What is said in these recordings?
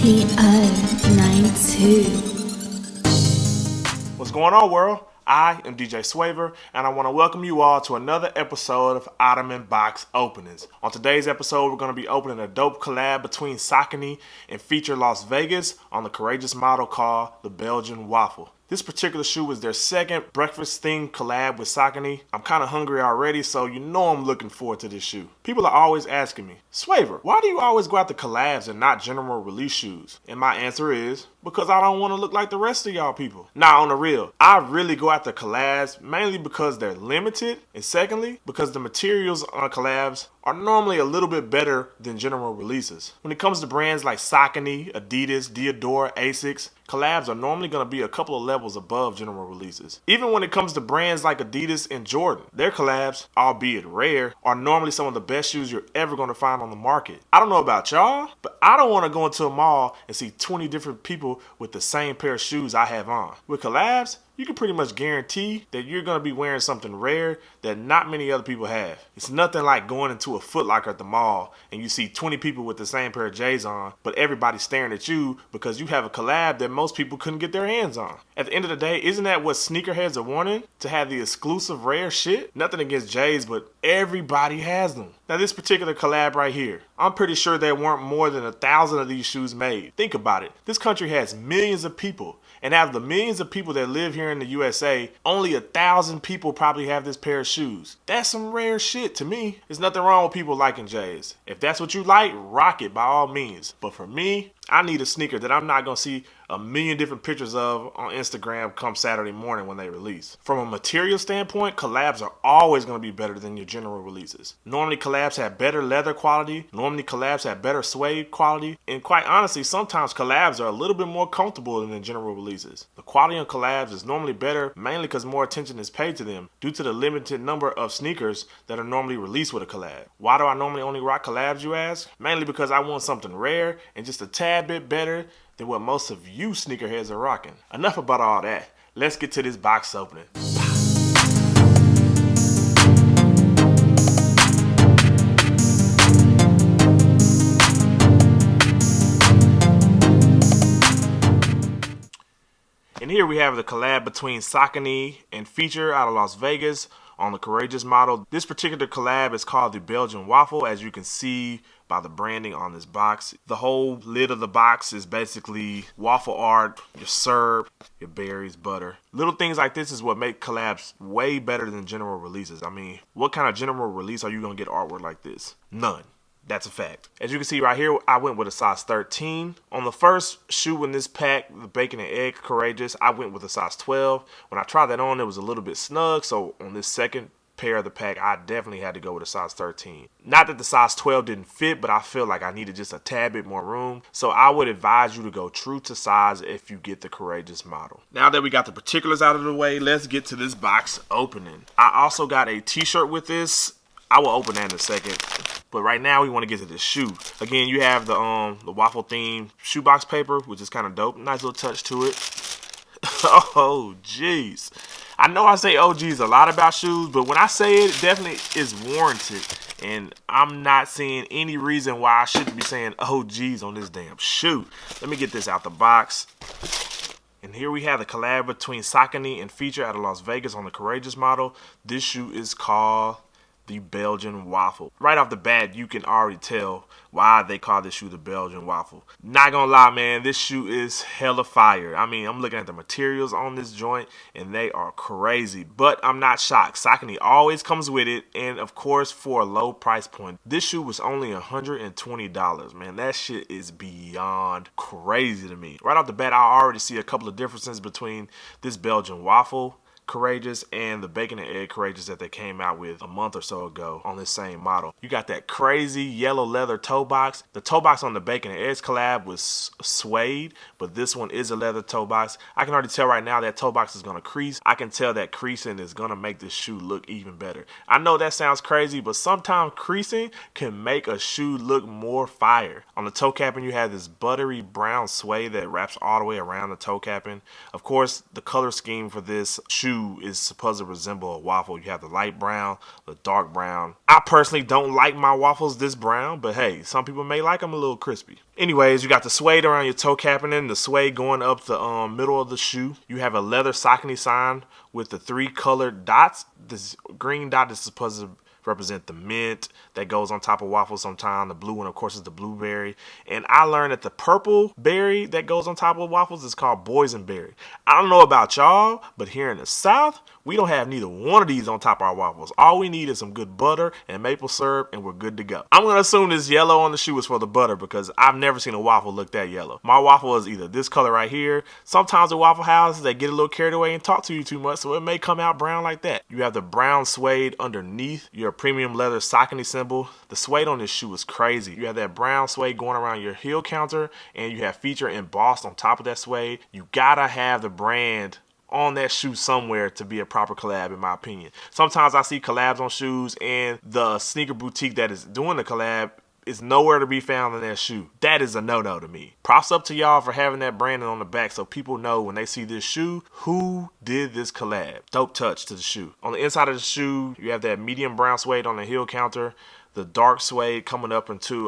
What's going on, world? I am DJ Swavor, and I want to welcome you all to another episode of Ottoman Box Openings. On today's episode, we're going to be opening a dope collab between Saucony and Feature Las Vegas on the courageous model called the Belgian Waffle. This particular shoe was their second breakfast-themed collab with Saucony. I'm kind of hungry already, so you know I'm looking forward to this shoe. People are always asking me, Swavor, why do you always go after collabs and not general release shoes? And my answer is, because I don't want to look like the rest of y'all people. Now, on the real, I really go after collabs mainly because they're limited, and secondly, because the materials on collabs are normally a little bit better than general releases. When it comes to brands like Saucony, Adidas, Diadora, Asics, collabs are normally going to be a couple of levels above general releases. Even when it comes to brands like Adidas and Jordan, their collabs, albeit rare, are normally some of the best shoes you're ever going to find on the market. I don't know about y'all, but I don't want to go into a mall and see 20 different people with the same pair of shoes I have on. With collabs, you can pretty much guarantee that you're going to be wearing something rare that not many other people have. It's nothing like going into a Foot Locker at the mall and you see 20 people with the same pair of J's on, but everybody's staring at you because you have a collab that most people couldn't get their hands on. At the end of the day, isn't that what sneakerheads are wanting? To have the exclusive rare shit? Nothing against J's, but everybody has them. Now this particular collab right here, I'm pretty sure there weren't more than 1,000 of these shoes made. Think about it. This country has millions of people. And out of the millions of people that live here in the USA, only 1,000 people probably have this pair of shoes. That's some rare shit to me. There's nothing wrong with people liking J's. If that's what you like, rock it by all means. But for me, I need a sneaker that I'm not going to see a million different pictures of on Instagram come Saturday morning when they release. From a material standpoint, collabs are always going to be better than your general releases. Normally collabs have better leather quality. Normally collabs have better suede quality. And quite honestly, sometimes collabs are a little bit more comfortable than the general releases. The quality on collabs is normally better mainly because more attention is paid to them due to the limited number of sneakers that are normally released with a collab. Why do I normally only rock collabs, you ask? Mainly because I want something rare and just a tad bit better than what most of you sneakerheads are rocking. Enough about all that. Let's get to this box opening. And here we have the collab between Saucony and Feature out of Las Vegas on the courageous model. This particular collab is called the Belgian Waffle, as you can see by the branding on this box. The whole lid of the box is basically waffle art, your syrup, your berries, butter. Little things like this is what make collabs way better than general releases. I mean, what kind of general release are you going to get artwork like this? None. That's a fact. As you can see right here, I went with a size 13. On the first shoe in this pack, the bacon and egg courageous, I went with a size 12. When I tried that on, it was a little bit snug. So on this second pair of the pack, I definitely had to go with a size 13. Not that the size 12 didn't fit, but I feel like I needed just a tad bit more room. So I would advise you to go true to size if you get the courageous model. Now that we got the particulars out of the way, let's get to this box opening. I also got a t-shirt with this. I will open that in a second. But right now we want to get to this shoe. Again, you have the waffle themed shoebox paper, which is kind of dope. Nice little touch to it. Oh, jeez. I know I say OGs a lot about shoes, but when I say it, definitely is warranted. And I'm not seeing any reason why I shouldn't be saying OGs on this damn shoe. Let me get this out the box. And here we have the collab between Saucony and Feature out of Las Vegas on the courageous model. This shoe is called the Belgian Waffle. Right off the bat, you can already tell why they call this shoe the Belgian Waffle. Not gonna lie, man, this shoe is hella fire. I mean, I'm looking at the materials on this joint and they are crazy, but I'm not shocked. Saucony always comes with it, and of course for a low price point. This shoe was only $120, man. That shit is beyond crazy to me. Right off the bat, I already see a couple of differences between this Belgian Waffle courageous and the bacon and egg courageous that they came out with a month or so ago on this same model. You got that crazy yellow leather toe box. The toe box on the bacon and eggs collab was suede, but this one is a leather toe box. I can already tell right now that toe box is going to crease. I can tell that creasing is going to make this shoe look even better. I know that sounds crazy, but sometimes creasing can make a shoe look more fire. On the toe capping, you have this buttery brown suede that wraps all the way around the toe capping. Of course, the color scheme for this shoe shoe is supposed to resemble a waffle. You have the light brown, the dark brown. I personally don't like my waffles this brown, but hey, some people may like them a little crispy. Anyways, you got the suede around your toe cap and then the suede going up the middle of the shoe. You have a leather Saucony sign with the 3 colored dots. This green dot is supposed to represent the mint that goes on top of waffles sometime. The blue one, of course, is the blueberry. And I learned that the purple berry that goes on top of waffles is called boysenberry. I don't know about y'all, but here in the South, we don't have neither one of these on top of our waffles. All we need is some good butter and maple syrup, and we're good to go. I'm going to assume this yellow on the shoe is for the butter because I've never seen a waffle look that yellow. My waffle is either this color right here. Sometimes at Waffle Houses, they get a little carried away and talk to you too much, so it may come out brown like that. You have the brown suede underneath your premium leather Saucony symbol. The suede on this shoe is crazy. You have that brown suede going around your heel counter, and you have feature embossed on top of that suede. You gotta have the brand on that shoe somewhere to be a proper collab, in my opinion. Sometimes I see collabs on shoes and the sneaker boutique that is doing the collab is nowhere to be found in that shoe. That is a no-no to me. Props up to y'all for having that branding on the back so people know when they see this shoe who did this collab. Dope touch to the shoe. On the inside of the shoe, you have that medium brown suede on the heel counter, the dark suede coming up into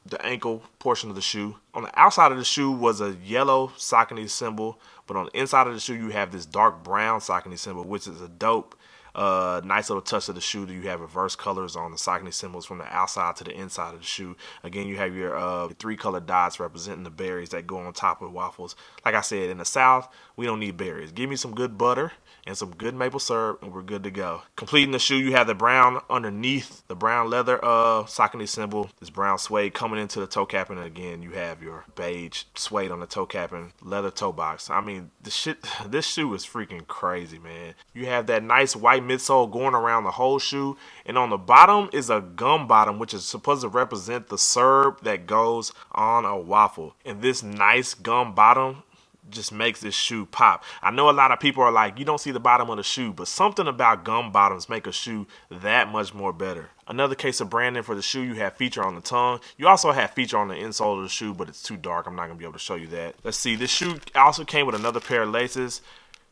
the ankle portion of the shoe. On the outside of the shoe was a yellow Saucony symbol, but on the inside of the shoe you have this dark brown Saucony symbol, which is a dope nice little touch of the shoe. You have reverse colors on the Saucony symbols from the outside to the inside of the shoe. Again, you have your 3 colored dots representing the berries that go on top of waffles. Like I said, in the South, we don't need berries. Give me some good butter and some good maple syrup, and we're good to go. Completing the shoe, you have the brown underneath, the brown leather Saucony symbol, this brown suede coming into the toe cap, and again, you have your beige suede on the toe cap and leather toe box. I mean, this shoe is freaking crazy, man. You have that nice white midsole going around the whole shoe, and on the bottom is a gum bottom, which is supposed to represent the syrup that goes on a waffle. And this nice gum bottom just makes this shoe pop. I know a lot of people are like, you don't see the bottom of the shoe, but something about gum bottoms make a shoe that much more better. Another case of branding for the shoe, you have feature on the tongue. You also have feature on the insole of the shoe, but it's too dark. I'm not going to be able to show you that. Let's see. This shoe also came with another pair of laces.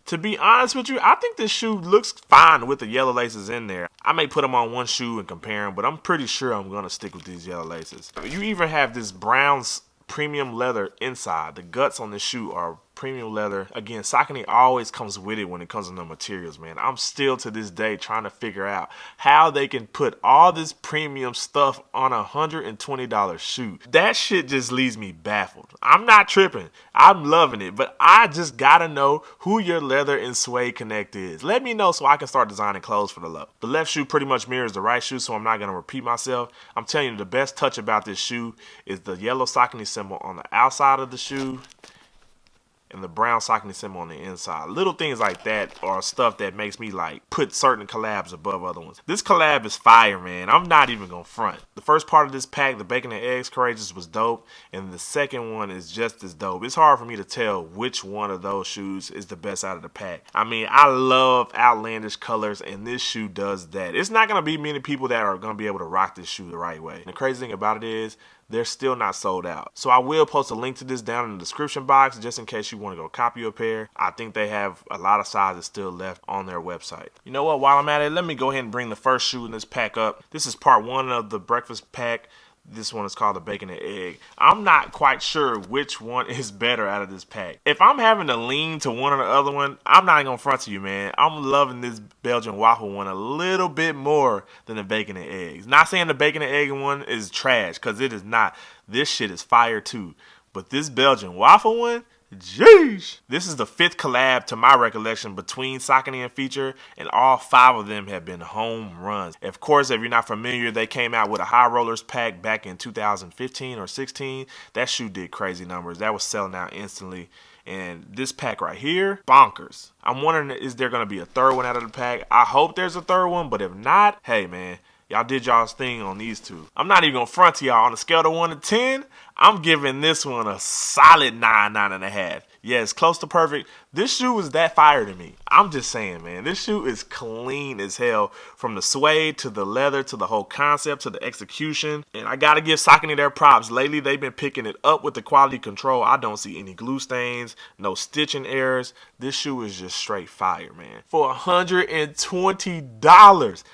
To be honest with you, I think this shoe looks fine with the yellow laces in there. I may put them on one shoe and compare them, but I'm pretty sure I'm going to stick with these yellow laces. You even have this brown premium leather inside. The guts on this shoe are premium leather. Again, Saucony always comes with it when it comes to the materials, man. I'm still to this day trying to figure out how they can put all this premium stuff on a $120 shoe. That shit just leaves me baffled. I'm not tripping. I'm loving it, but I just gotta know who your leather and suede connect is. Let me know so I can start designing clothes for the low. The left shoe pretty much mirrors the right shoe, so I'm not gonna repeat myself. I'm telling you, the best touch about this shoe is the yellow Saucony symbol on the outside of the shoe and the brown Saucony symbol on the inside. Little things like that are stuff that makes me like put certain collabs above other ones. This collab is fire, man. I'm not even gonna front. The first part of this pack, the bacon and eggs courageous, was dope, and the second one is just as dope. It's hard for me to tell which one of those shoes is the best out of the pack. I mean, I love outlandish colors, and this shoe does that. It's not gonna be many people that are gonna be able to rock this shoe the right way. And the crazy thing about it is, they're still not sold out. So I will post a link to this down in the description box just in case you want to go copy a pair. I think they have a lot of sizes still left on their website. You know what? While I'm at it, let me go ahead and bring the first shoe in this pack up. This is part 1 of the breakfast pack. This one is called the bacon and egg. I'm not quite sure which one is better out of this pack. If I'm having to lean to one or the other one, I'm not gonna front to you, man. I'm loving this Belgian waffle one a little bit more than the bacon and eggs. Not saying the bacon and egg one is trash, because it is not. This shit is fire too. But this Belgian waffle one, jeez. This is the 5th collab to my recollection between Saucony and Feature, and all 5 of them have been home runs. Of course, if you're not familiar, they came out with a High Rollers pack back in 2015 or 16. That shoe did crazy numbers. That was selling out instantly. And this pack right here, bonkers. I'm wondering, is there going to be a third one out of the pack? I hope there's a third one, but if not, hey man, y'all did y'all's thing on these two. I'm not even going to front to y'all. On a scale of 1 to 10, I'm giving this one a solid 9, 9.5. Yes, close to perfect. This shoe was that fire to me. I'm just saying, man. This shoe is clean as hell. From the suede to the leather to the whole concept to the execution. And I gotta give Saucony their props. Lately, they've been picking it up with the quality control. I don't see any glue stains, no stitching errors. This shoe is just straight fire, man. For $120.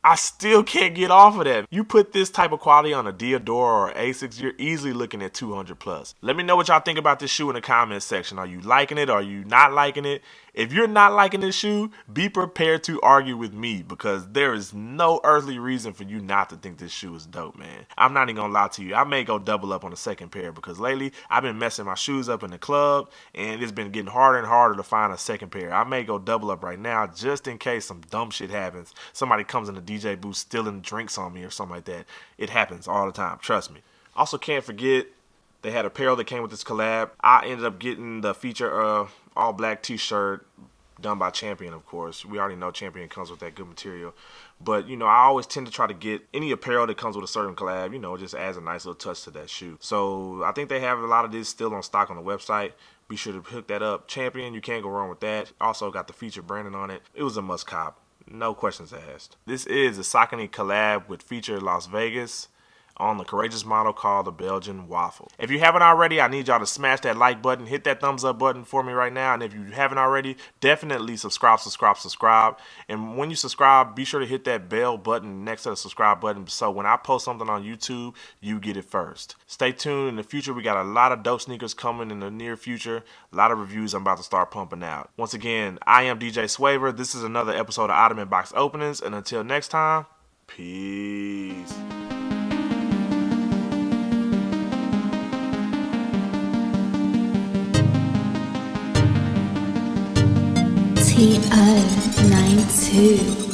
I still can't get off of that. You put this type of quality on a Diadora or Asics, you're easily looking at 200 plus. Let me know what y'all think about this shoe in the comments section. Are you liking it? Are you not liking it? If you're not liking this shoe, be prepared to argue with me because there is no earthly reason for you not to think this shoe is dope, man. I'm not even gonna lie to you. I may go double up on the second pair because lately I've been messing my shoes up in the club and it's been getting harder and harder to find a second pair. I may go double up right now just in case some dumb shit happens. Somebody comes in the DJ booth stealing drinks on me or something like that. It happens all the time, trust me. Also can't forget they had apparel that came with this collab. I ended up getting the feature all black t-shirt done by Champion, of course. We already know Champion comes with that good material. But, you know, I always tend to try to get any apparel that comes with a certain collab, you know, just adds a nice little touch to that shoe. So I think they have a lot of this still on stock on the website. Be sure to hook that up. Champion, you can't go wrong with that. Also got the feature branding on it. It was a must cop. No questions asked. This is a Saucony collab with feature Las Vegas on the courageous model called the Belgian Waffle. If you haven't already, I need y'all to smash that like button, hit that thumbs up button for me right now. And if you haven't already, definitely subscribe. And when you subscribe, be sure to hit that bell button next to the subscribe button so when I post something on YouTube, you get it first. Stay tuned. In the future, we got a lot of dope sneakers coming in the near future. A lot of reviews I'm about to start pumping out. Once again, I am DJ Swavor. This is another episode of Ottoman Box Openings. And until next time, peace. TO92